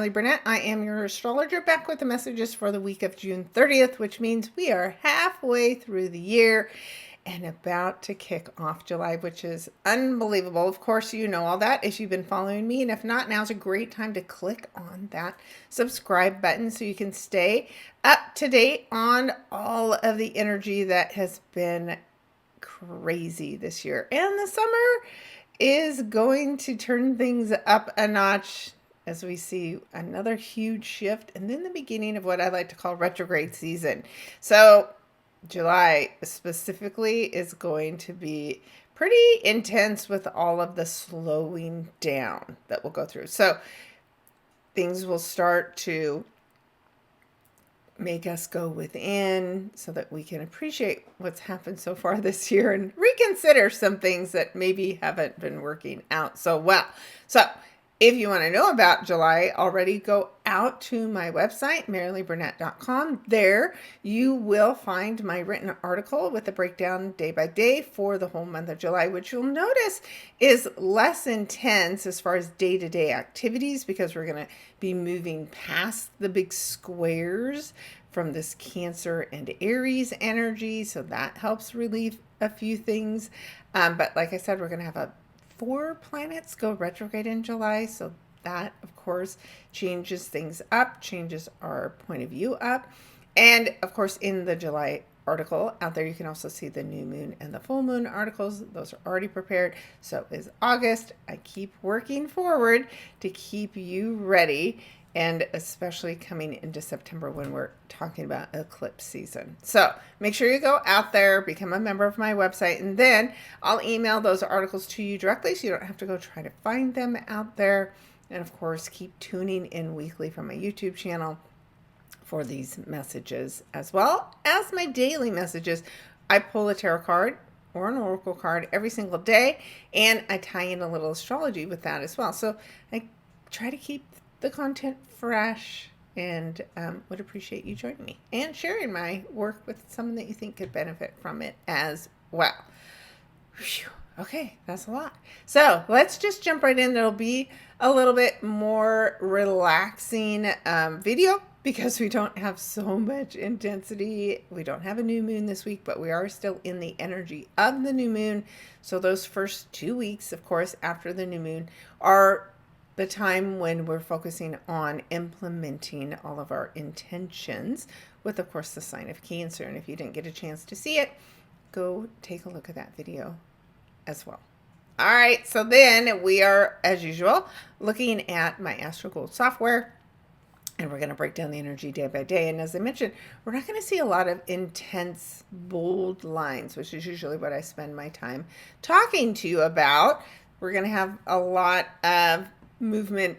Maralee Burnett. I am your astrologer, back with the messages for the week of June 30th, which means we are halfway through the year and about to kick off July, which is unbelievable. Of course, you know all that if you've been following me, and if not, now's a great time to click on that subscribe button so you can stay up to date on all of the energy that has been crazy this year. And the summer is going to turn things up a notch as we see another huge shift and then the beginning of what I like to call retrograde season. So July specifically is going to be pretty intense with all of the slowing down that we'll go through. So things will start to make us go within so that we can appreciate what's happened so far this year and reconsider some things that maybe haven't been working out so well. So if you want to know about July already, go out to my website, maraleeburnett.com. There you will find my written article with a breakdown day by day for the whole month of July, which you'll notice is less intense as far as day-to-day activities because we're going to be moving past the big squares from this Cancer and Aries energy. So that helps relieve a few things. But like I said, we're going to have 4 planets go retrograde in July. So that, of course, changes things up, changes our point of view up. And, of course, in the July article out there, you can also see the new moon and the full moon articles. Those are already prepared. So is August. I keep working forward to keep you ready, and especially coming into September when we're talking about eclipse season. So make sure you go out there, become a member of my website, and then I'll email those articles to you directly so you don't have to go try to find them out there. And of course, keep tuning in weekly from my YouTube channel for these messages, as well as my daily messages. I pull a tarot card or an oracle card every single day, and I tie in a little astrology with that as well. So I try to keep the content fresh, and would appreciate you joining me and sharing my work with someone that you think could benefit from it as well. Whew. Okay, that's a lot. So let's just jump right in. There'll be a little bit more relaxing video because we don't have so much intensity. We don't have a new moon this week, but we are still in the energy of the new moon. So those first 2 weeks, of course, after the new moon are the time when we're focusing on implementing all of our intentions with, of course, the sign of Cancer. And if you didn't get a chance to see it, go take a look at that video as well. All right, so then we are, as usual, looking at my Astro Gold software, and we're going to break down the energy day by day. And as I mentioned, we're not going to see a lot of intense, bold lines, which is usually what I spend my time talking to you about. We're going to have a lot of movement,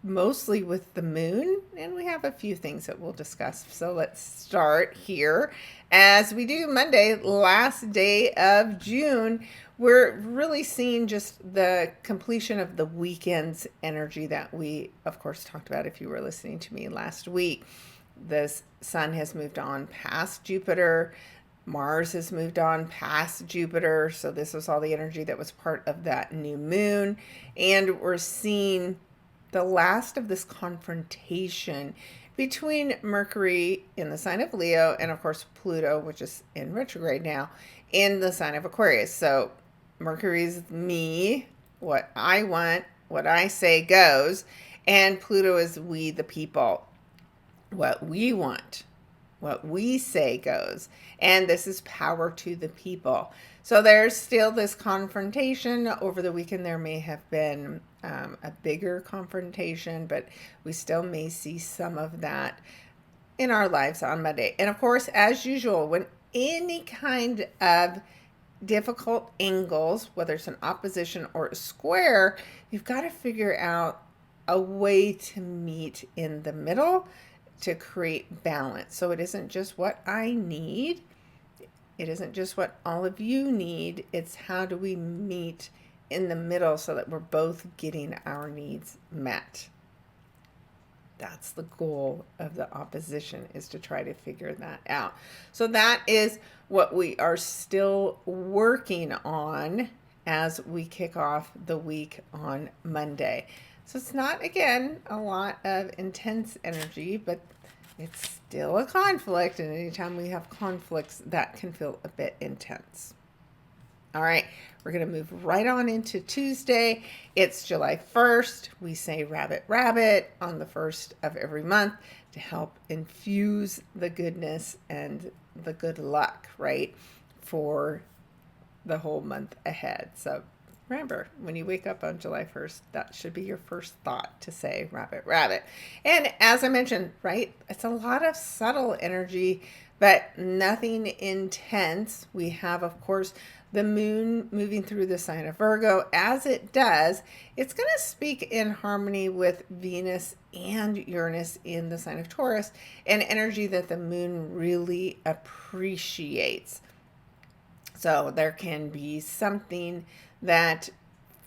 mostly with the moon, and we have a few things that we'll discuss. So let's start here. As we do Monday, last day of June, we're really seeing just the completion of the weekend's energy that we, of course, talked about if you were listening to me last week. The sun has moved on past Jupiter. Mars has moved on past Jupiter. So this was all the energy that was part of that new moon. And we're seeing the last of this confrontation between Mercury in the sign of Leo and, of course, Pluto, which is in retrograde now, in the sign of Aquarius. So Mercury's me, what I want, what I say goes, and Pluto is we, the people, what we want. What we say goes. And this is power to the people. So there's still this confrontation. Over the weekend, there may have been a bigger confrontation, but we still may see some of that in our lives on Monday. And of course, as usual, when any kind of difficult angles, whether it's an opposition or a square, you've got to figure out a way to meet in the middle to create balance. So it isn't just what I need. It isn't just what all of you need. It's how do we meet in the middle so that we're both getting our needs met. That's the goal of the opposition, is to try to figure that out. So that is what we are still working on as we kick off the week on Monday. So it's not, again, a lot of intense energy, but it's still a conflict. And anytime we have conflicts, that can feel a bit intense. All right, we're going to move right on into Tuesday. It's July 1st. We say rabbit, rabbit on the 1st of every month to help infuse the goodness and the good luck, right, for the whole month ahead. So remember, when you wake up on July 1st, that should be your first thought to say rabbit, rabbit. And as I mentioned, right, it's a lot of subtle energy, but nothing intense. We have, of course, the moon moving through the sign of Virgo. As it does, it's going to speak in harmony with Venus and Uranus in the sign of Taurus, an energy that the moon really appreciates. So there can be something that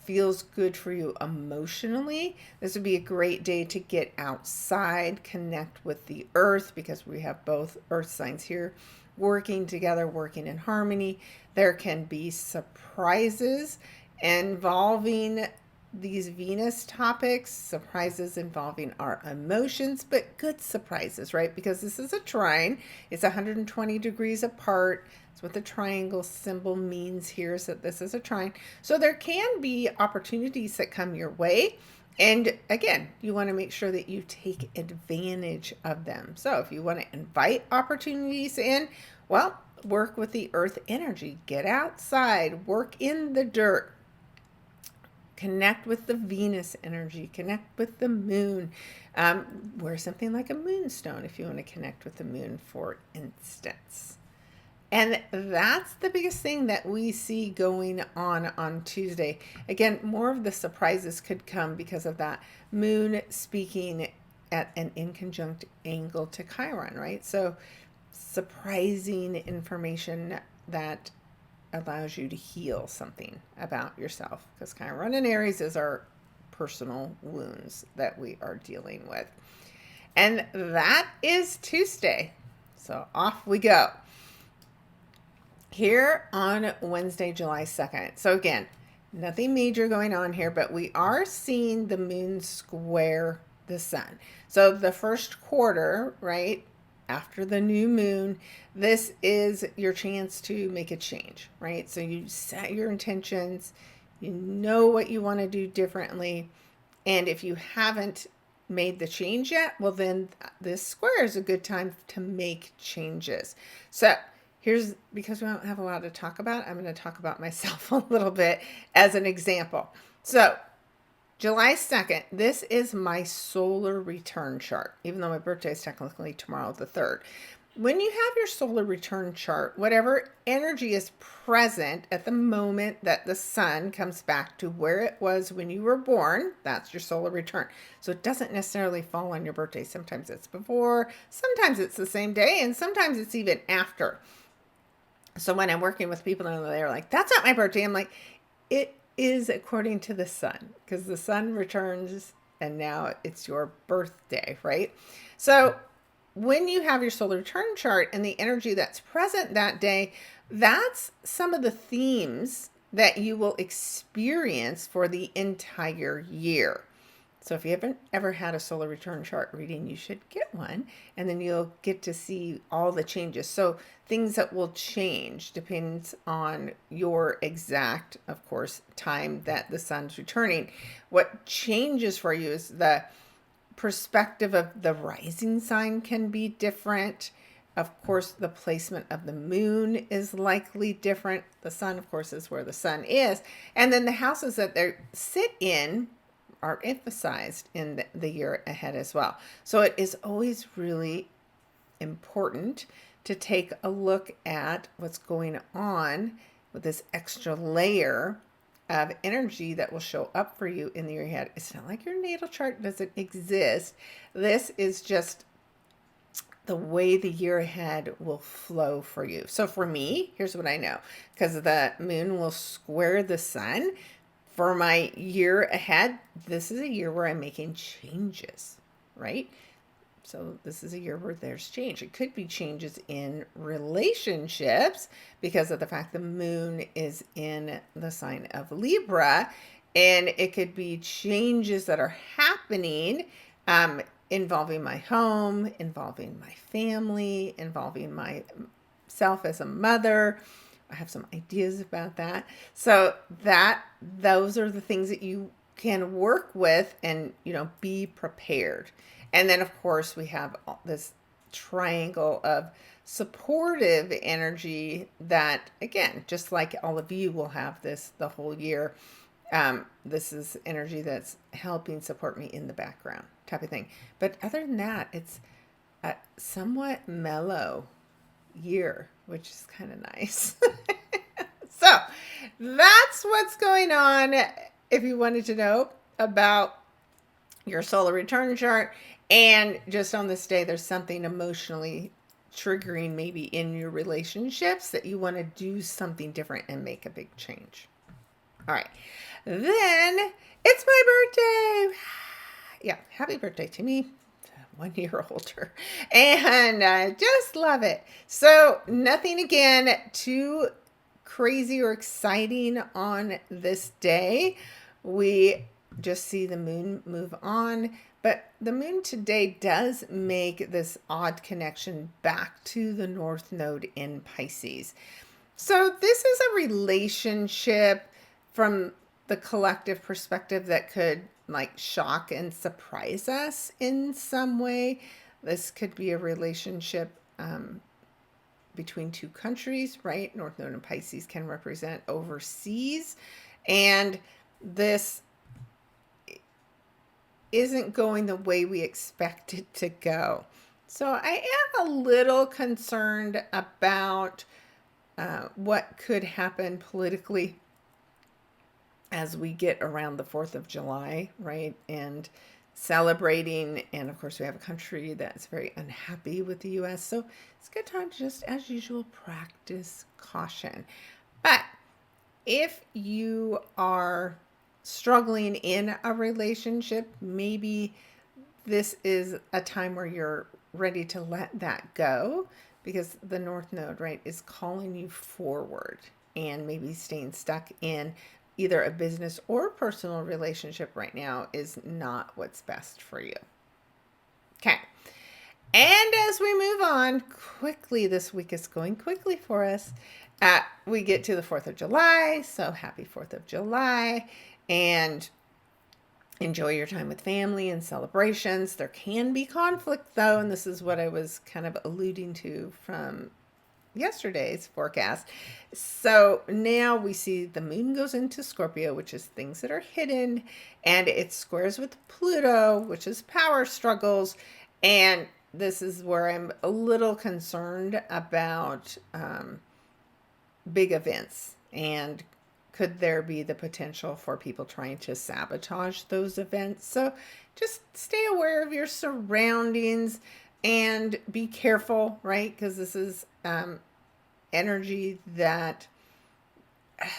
feels good for you emotionally. This would be a great day to get outside, connect with the earth, because we have both earth signs here working together, working in harmony. There can be surprises involving these Venus topics, surprises involving our emotions, but good surprises, right? Because this is a trine. It's 120 degrees apart. That's what the triangle symbol means here, is that this is a trine. So there can be opportunities that come your way. And again, you want to make sure that you take advantage of them. So if you want to invite opportunities in, well, work with the earth energy. Get outside, work in the dirt. Connect with the Venus energy, connect with the moon. Wear something like a moonstone if you want to connect with the moon, for instance. And that's the biggest thing that we see going on Tuesday. Again, more of the surprises could come because of that moon speaking at an inconjunct angle to Chiron, right? So surprising information that allows you to heal something about yourself, because Chiron in Aries is our personal wounds that we are dealing with. And that is Tuesday. So off we go. Here on Wednesday, July 2nd. So again, nothing major going on here, but we are seeing the moon square the sun. So the first quarter, right, after the new moon, this is your chance to make a change, right? So you set your intentions, you know what you want to do differently. And if you haven't made the change yet, well, then this square is a good time to make changes. So here's, because we don't have a lot to talk about, I'm going to talk about myself a little bit as an example. So July 2nd, this is my solar return chart, even though my birthday is technically tomorrow, the 3rd. When you have your solar return chart, whatever energy is present at the moment that the sun comes back to where it was when you were born, that's your solar return. So it doesn't necessarily fall on your birthday. Sometimes it's before, sometimes it's the same day, and sometimes it's even after. So when I'm working with people and they're like, that's not my birthday, I'm like, it is according to the sun, because the sun returns and now it's your birthday, right? So when you have your solar return chart and the energy that's present that day, that's some of the themes that you will experience for the entire year. So if you haven't ever had a solar return chart reading, you should get one, and then you'll get to see all the changes. So things that will change depends on your exact, of course, time that the sun's returning. What changes for you is the perspective of the rising sign can be different. Of course, the placement of the moon is likely different. The sun, of course, is where the sun is. And then the houses that they sit in are emphasized in the year ahead as well. So it is always really important to take a look at what's going on with this extra layer of energy that will show up for you in the year ahead. It's not like your natal chart doesn't exist. This is just the way the year ahead will flow for you. So for me, here's what I know, because the moon will square the sun. For my year ahead, this is a year where I'm making changes, right? So this is a year where there's change. It could be changes in relationships because of the fact the moon is in the sign of Libra. And it could be changes that are happening involving my home, involving my family, involving myself as a mother. I have some ideas about that. So those are the things that you can work with and, be prepared. And then, of course, we have this triangle of supportive energy that, again, just like all of you will have this the whole year. This is energy that's helping support me in the background type of thing. But other than that, it's a somewhat mellow year, which is kind of nice. So that's what's going on. If you wanted to know about your solar return chart, and just on this day, there's something emotionally triggering maybe in your relationships that you want to do something different and make a big change. All right. Then it's my birthday. Yeah, happy birthday to me. 1 year older. And I just love it. So nothing again too crazy or exciting on this day. We just see the moon move on. But the moon today does make this odd connection back to the North Node in Pisces. So this is a relationship from the collective perspective that could shock and surprise us in some way. This could be a relationship between two countries, right? North Node and Pisces can represent overseas. And this isn't going the way we expect it to go. So I am a little concerned about what could happen politically as we get around the 4th of July, right? And celebrating. And of course, we have a country that's very unhappy with the US. So it's a good time to just, as usual, practice caution. But if you are struggling in a relationship, maybe this is a time where you're ready to let that go, because the North Node, right, is calling you forward, and maybe staying stuck in either a business or personal relationship right now is not what's best for you. Okay. And as we move on quickly, this week is going quickly for us. We get to the 4th of July. So happy 4th of July, and enjoy your time with family and celebrations. There can be conflict though, and this is what I was kind of alluding to from yesterday's forecast. So now we see the moon goes into Scorpio, which is things that are hidden, and it squares with Pluto, which is power struggles. And this is where I'm a little concerned about big events, and could there be the potential for people trying to sabotage those events? So just stay aware of your surroundings and be careful, right? Because this is energy that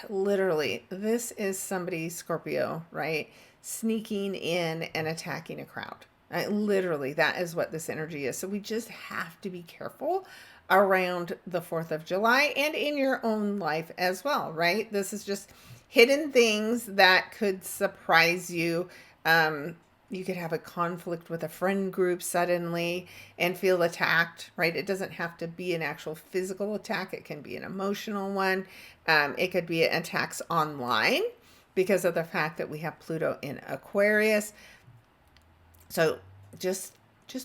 literally, this is somebody, Scorpio, right? Sneaking in and attacking a crowd. Literally, that is what this energy is. So we just have to be careful around the 4th of July and in your own life as well, right? This is just hidden things that could surprise you. You could have a conflict with a friend group suddenly and feel attacked, right? It doesn't have to be an actual physical attack. It can be an emotional one. It could be attacks online because of the fact that we have Pluto in Aquarius. So just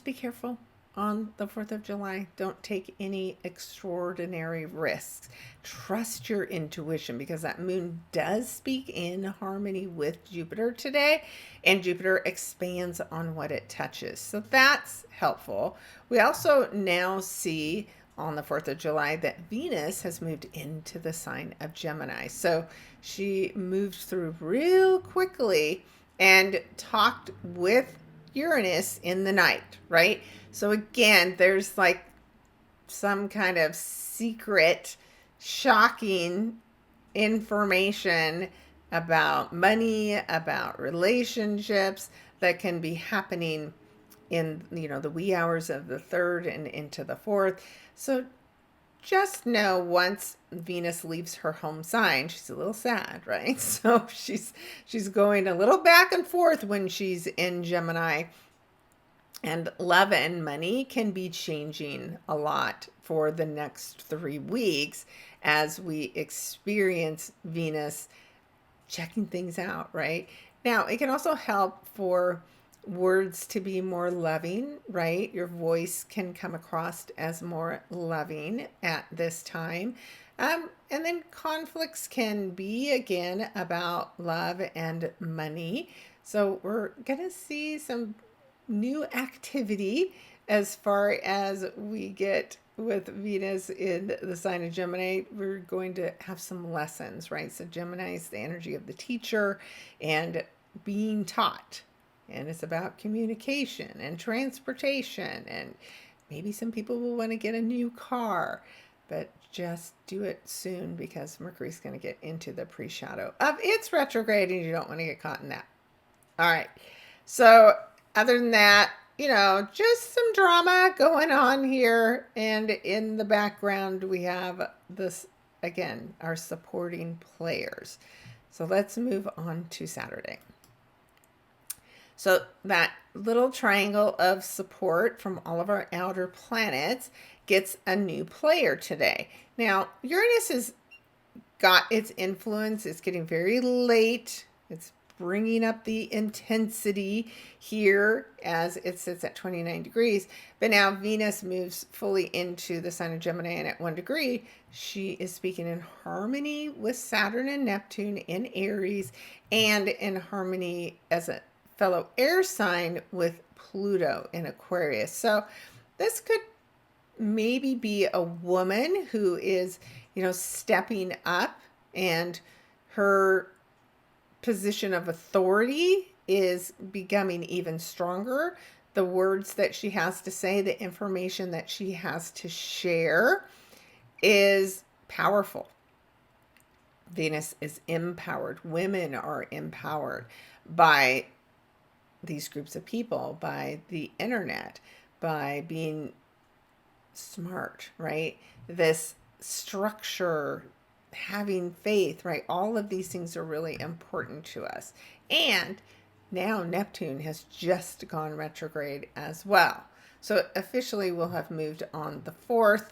be careful on the 4th of July. Don't take any extraordinary risks. Trust your intuition, because that moon does speak in harmony with Jupiter today, and Jupiter expands on what it touches. So that's helpful. We also now see on the 4th of July that Venus has moved into the sign of Gemini. So she moved through real quickly and talked with Uranus in the night, right? So again, there's some kind of secret, shocking information about money, about relationships that can be happening in, the wee hours of the 3rd and into the 4th. So just know once Venus leaves her home sign, she's a little sad, right? So she's going a little back and forth when she's in Gemini. And love and money can be changing a lot for the next 3 weeks as we experience Venus checking things out, right? Now, it can also help for words to be more loving, right? Your voice can come across as more loving at this time. And then conflicts can be, again, about love and money. So we're going to see some new activity as far as we get with Venus in the sign of Gemini. We're going to have some lessons, right? So Gemini is the energy of the teacher and being taught. And it's about communication and transportation. And maybe some people will want to get a new car, but just do it soon because Mercury's going to get into the pre-shadow of its retrograde and you don't want to get caught in that. All right. So other than that, just some drama going on here. And in the background, we have this, again, our supporting players. So let's move on to Saturday. So that little triangle of support from all of our outer planets gets a new player today. Now, Uranus has got its influence. It's getting very late. It's bringing up the intensity here as it sits at 29 degrees. But now Venus moves fully into the sign of Gemini, and at 1 degree, she is speaking in harmony with Saturn and Neptune in Aries, and in harmony as a fellow air sign with Pluto in Aquarius. So this could maybe be a woman who is, stepping up, and her position of authority is becoming even stronger. The words that she has to say, the information that she has to share is powerful. Venus is empowered. Women are empowered by these groups of people, by the internet, by being smart, right? This structure, having faith, right? All of these things are really important to us. And now Neptune has just gone retrograde as well. So officially we'll have moved on the 4th,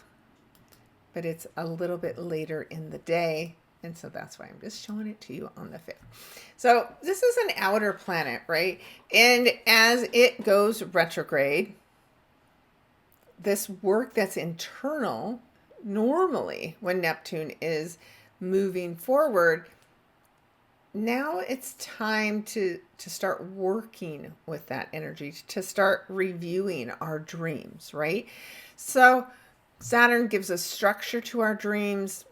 but it's a little bit later in the day. And so that's why I'm just showing it to you on the 5th. So this is an outer planet, right? And as it goes retrograde, this work that's internal, normally when Neptune is moving forward, now it's time to start working with that energy, to start reviewing our dreams, right? So Saturn gives us structure to our dreams.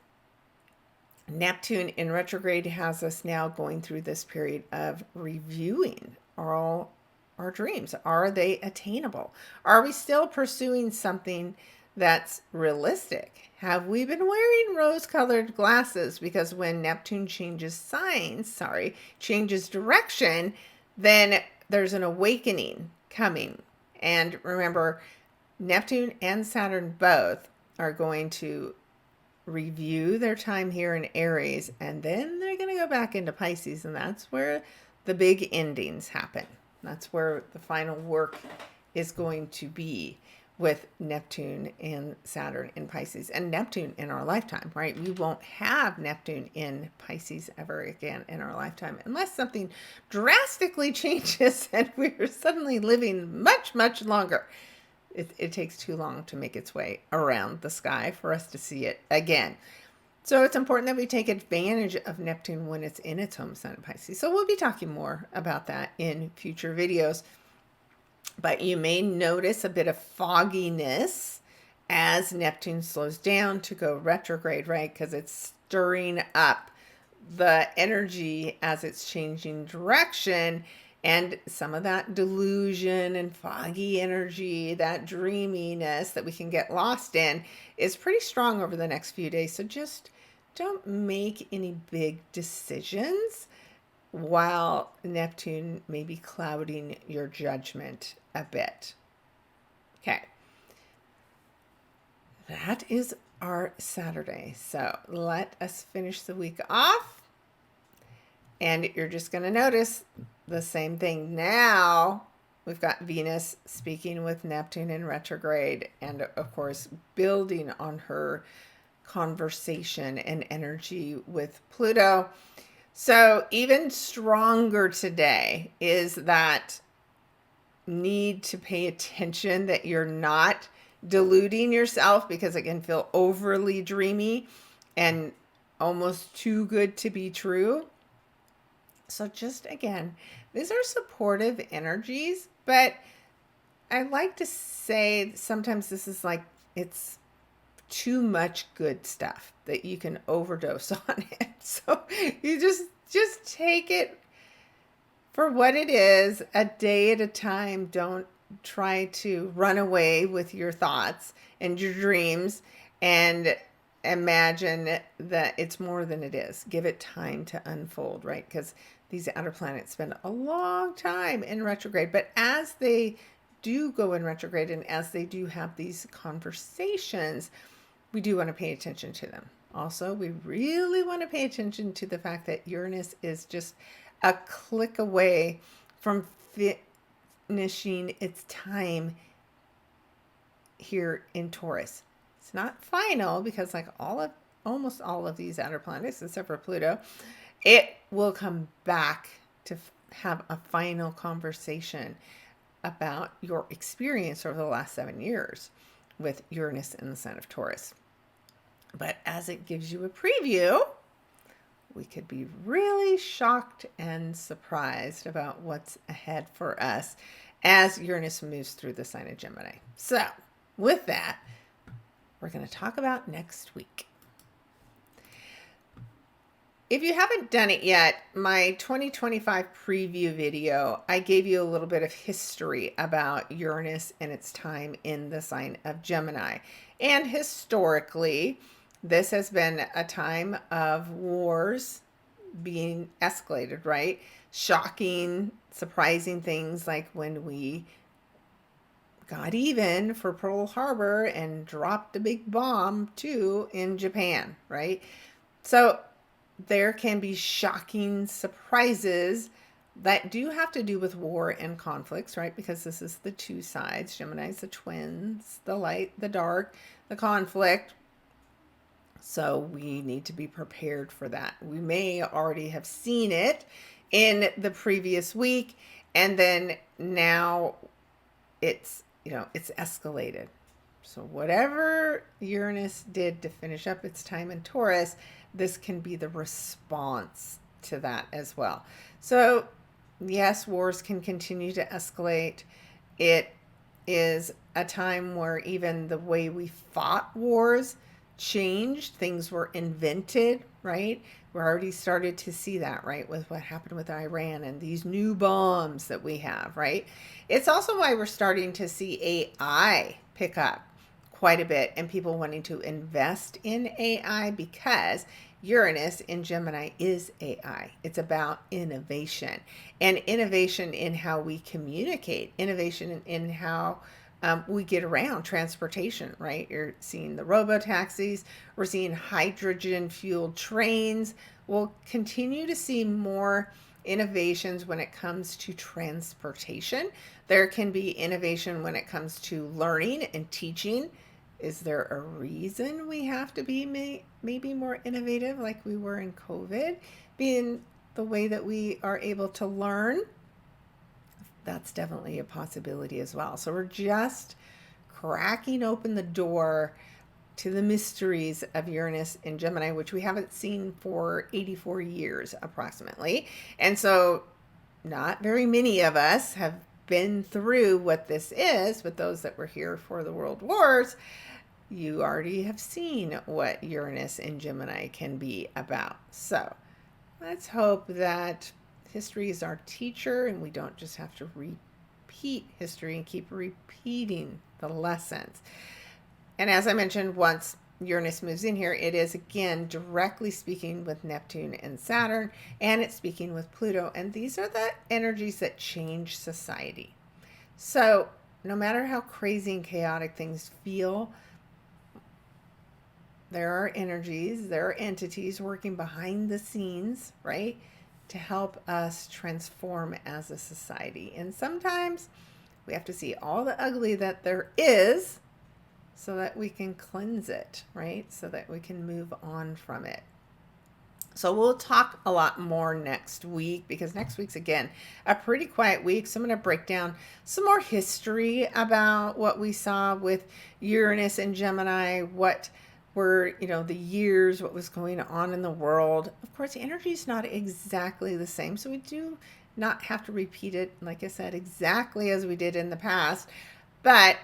Neptune in retrograde has us now going through this period of reviewing all our dreams. Are they attainable? Are we still pursuing something that's realistic? Have we been wearing rose-colored glasses? Because when Neptune changes direction, then there's an awakening coming. And remember, Neptune and Saturn both are going to review their time here in Aries, and then they're going to go back into Pisces, and that's where the big endings happen. That's where the final work is going to be with Neptune and Saturn in Pisces, and Neptune in our lifetime, right? We won't have Neptune in Pisces ever again in our lifetime unless something drastically changes and we're suddenly living much, much longer. It takes too long to make its way around the sky for us to see it again. So it's important that we take advantage of Neptune when it's in its home sign in Pisces. So we'll be talking more about that in future videos. But you may notice a bit of fogginess as Neptune slows down to go retrograde, right? Because it's stirring up the energy as it's changing direction. And some of that delusion and foggy energy, that dreaminess that we can get lost in, is pretty strong over the next few days. So just don't make any big decisions while Neptune may be clouding your judgment a bit. Okay. that is our Saturday. So let us finish the week off. And you're just going to notice the same thing. Now we've got Venus speaking with Neptune in retrograde, and of course, building on her conversation and energy with Pluto. So even stronger today is that need to pay attention that you're not deluding yourself, because it can feel overly dreamy and almost too good to be true. So just again, these are supportive energies, but I like to say sometimes this is like, it's too much good stuff that you can overdose on it. So you just take it for what it is, a day at a time. Don't try to run away with your thoughts and your dreams and imagine that it's more than it is. Give it time to unfold, right? Because these outer planets spend a long time in retrograde, but as they do go in retrograde and as they do have these conversations, we do want to pay attention to them. Also, we really want to pay attention to the fact that Uranus is just a click away from finishing its time here in Taurus. It's not final, because like almost all of these outer planets, except for Pluto, it will come back to have a final conversation about your experience over the last 7 years with Uranus in the sign of Taurus. But as it gives you a preview, we could be really shocked and surprised about what's ahead for us as Uranus moves through the sign of Gemini. So with that, we're going to talk about next week. If you haven't done it yet, my 2025 preview video, I gave you a little bit of history about Uranus and its time in the sign of Gemini. And historically, this has been a time of wars being escalated, right? Shocking, surprising things like when we got even for Pearl Harbor and dropped a big bomb too in Japan, right? So there can be shocking surprises that do have to do with war and conflicts, right? Because this is the two sides. Gemini's the twins, the light, the dark, the conflict. So we need to be prepared for that. We may already have seen it in the previous week, and then now it's escalated. So whatever Uranus did to finish up its time in Taurus, this can be the response to that as well. So yes, wars can continue to escalate. It is a time where even the way we fought wars changed. Things were invented, right? We're already started to see that, right? With what happened with Iran and these new bombs that we have, right? It's also why we're starting to see AI pick up quite a bit and people wanting to invest in AI, because Uranus in Gemini is AI. It's about innovation, and innovation in how we communicate, innovation in how we get around transportation, right? You're seeing the robo-taxis. We're seeing hydrogen-fueled trains. We'll continue to see more innovations when it comes to transportation. There can be innovation when it comes to learning and teaching. Is there a reason we have to be maybe more innovative like we were in COVID, being the way that we are able to learn? That's definitely a possibility as well. So we're just cracking open the door to the mysteries of Uranus in Gemini, which we haven't seen for 84 years approximately. And so not very many of us have been through what this is, but those that were here for the world wars, you already have seen what Uranus in Gemini can be about. So let's hope that history is our teacher and we don't just have to repeat history and keep repeating the lessons. And as I mentioned, once Uranus moves in here, it is again directly speaking with Neptune and Saturn, and it's speaking with Pluto. And these are the energies that change society. So no matter how crazy and chaotic things feel, there are energies, there are entities working behind the scenes, right, to help us transform as a society. And sometimes we have to see all the ugly that there is so that we can cleanse it, right? So that we can move on from it. So we'll talk a lot more next week, because next week's, again, a pretty quiet week. So I'm going to break down some more history about what we saw with Uranus and Gemini, what were, the years, what was going on in the world. Of course, the energy is not exactly the same, so we do not have to repeat it, like I said, exactly as we did in the past. But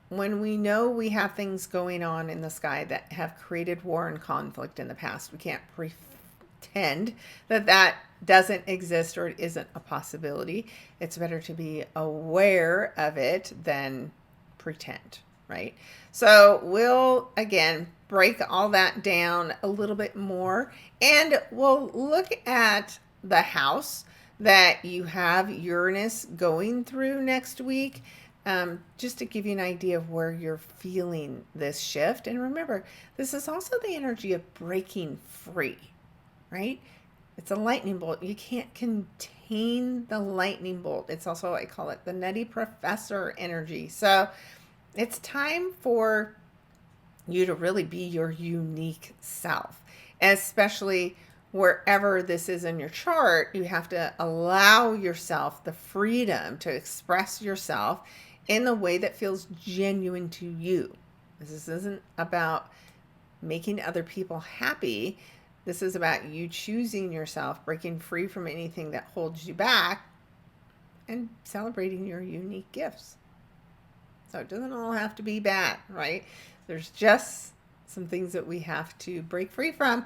when we know we have things going on in the sky that have created war and conflict in the past, we can't pretend that that doesn't exist or it isn't a possibility. It's better to be aware of it than pretend, right? So we'll, again, break all that down a little bit more, and we'll look at the house that you have Uranus going through next week, just to give you an idea of where you're feeling this shift. And remember, this is also the energy of breaking free, right? It's a lightning bolt. You can't contain the lightning bolt. It's also, I call it the nutty professor energy. So it's time for you to really be your unique self, especially wherever this is in your chart. You have to allow yourself the freedom to express yourself in the way that feels genuine to you. This isn't about making other people happy. This is about you choosing yourself, breaking free from anything that holds you back, and celebrating your unique gifts. So it doesn't all have to be bad, right? There's just some things that we have to break free from.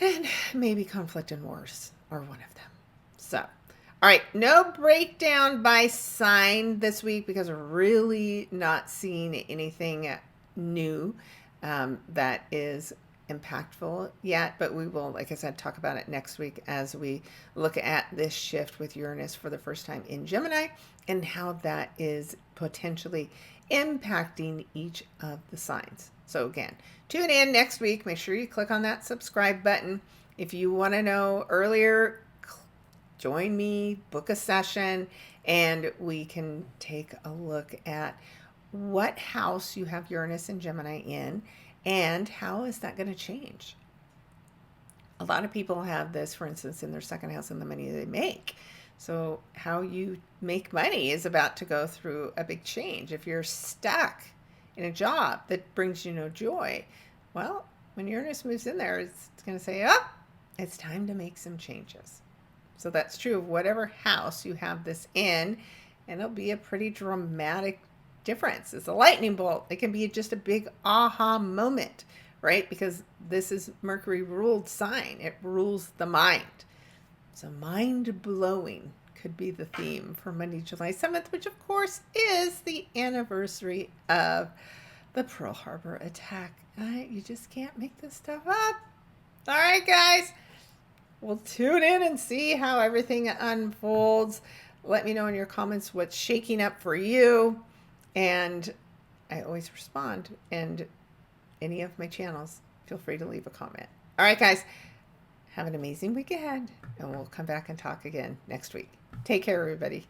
And maybe conflict and wars are one of them. So, all right, no breakdown by sign this week, because we're really not seeing anything new that is impactful yet. But we will, like I said, talk about it next week as we look at this shift with Uranus for the first time in Gemini and how that is potentially impacting each of the signs. So again, tune in next week. Make sure you click on that subscribe button. If you want to know earlier, join me, book a session, and we can take a look at what house you have Uranus and Gemini in, and how is that going to change. A lot of people have this, for instance, in their second house and the money they make. So how you make money is about to go through a big change. If you're stuck in a job that brings you no joy, well, when Uranus moves in there, it's going to say, oh, it's time to make some changes. So that's true of whatever house you have this in, and it'll be a pretty dramatic difference. It's a lightning bolt. It can be just a big aha moment, right? Because this is Mercury ruled sign. It rules the mind. So mind-blowing could be the theme for Monday, July 7th, which of course is the anniversary of the Pearl Harbor attack. You just can't make this stuff up. All right, guys. We'll tune in and see how everything unfolds. Let me know in your comments what's shaking up for you. And I always respond. And any of my channels, feel free to leave a comment. All right, guys. Have an amazing week ahead, and we'll come back and talk again next week. Take care, everybody.